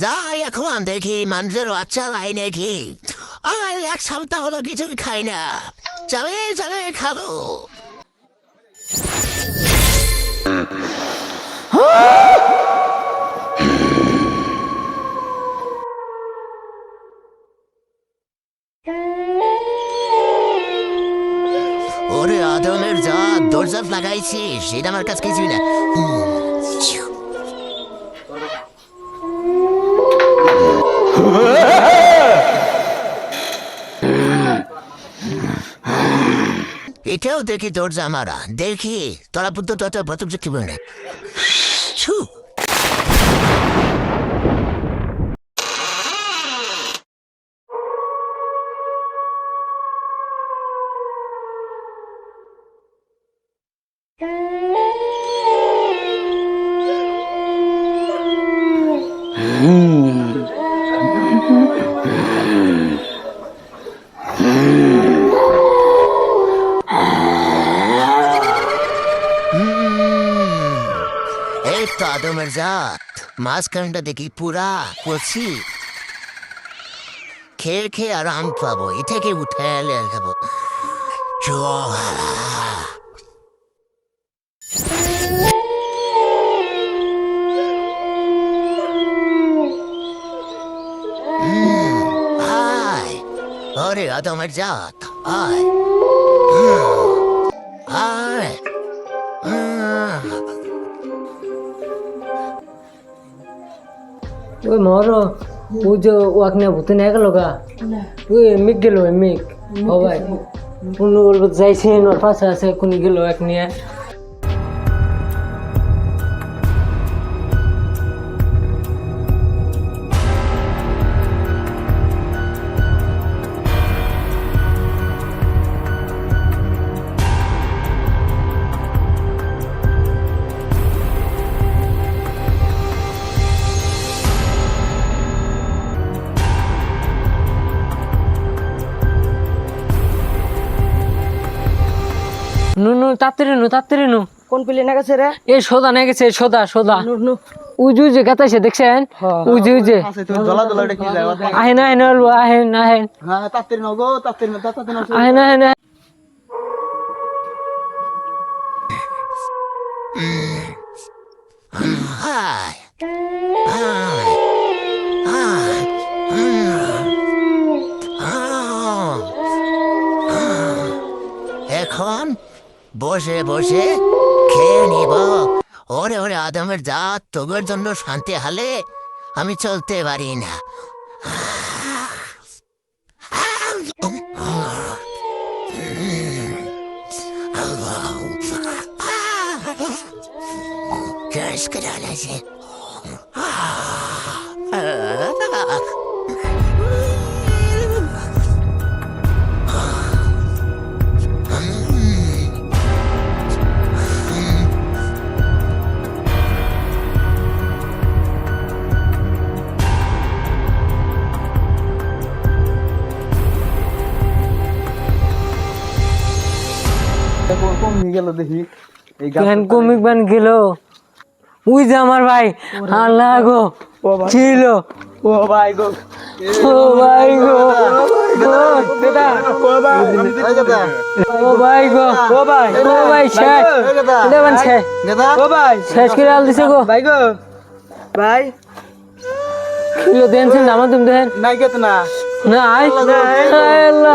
যাই এখন দেখি মানুষের বাচ্চা লাই নাকি। আর এক সপ্তাহ হলো কিছুই খাই না। যাবে যাবে খাবো। ওরে আদমের যা দরজা লাগাইছি সেটা আমার কাছে কিছুই না। এটাও দেখি দরজা মারা। দেখি তোরা বুদ্ধ তোরা প্রথম কি বলে ছু। এই তো আদমের জাত মাঝখানটা দেখি পুরা কচি। খেয়ে খেয়ে আরাম পাবো। এ থেকে উঠে এলে খাবো। আয় ওরে আদমের জাত আয় আয়। ওই মরো ওই যে ওয়াকনে ভূতে নিয়ে গেল গা ওই মিক গেল মিক ও ভাই কোনো বলবো যাইছে ওর পাশে আছে কোনি গেল এক নিয়ে নুনু তাড়াতাড়ি নু কোন পিলে না গেছে রে? এই সোদা নিয়ে গেছে সোদা নু উজু যে গাতাইছে দেখছেন উজু যে আহেন আহেন এখন বসে বসে খেয়ে নিব। ওরে ওরে আদমের জাত তোদের জন্য শান্তি হলে আমি চলতে পারি না। কমিক বান গেল উই যে আমার ভাই আল্লাহ গো ছিল ও ভাই গো ও ভাই গো ও ভাই গো ও ভাই শেষ দেবেন শেষ ও ভাই শেষ করে আল দিছে গো ভাই গো ভাই কিলো দেন আমার তুমি দেন নাই গেত না না আল্লাহ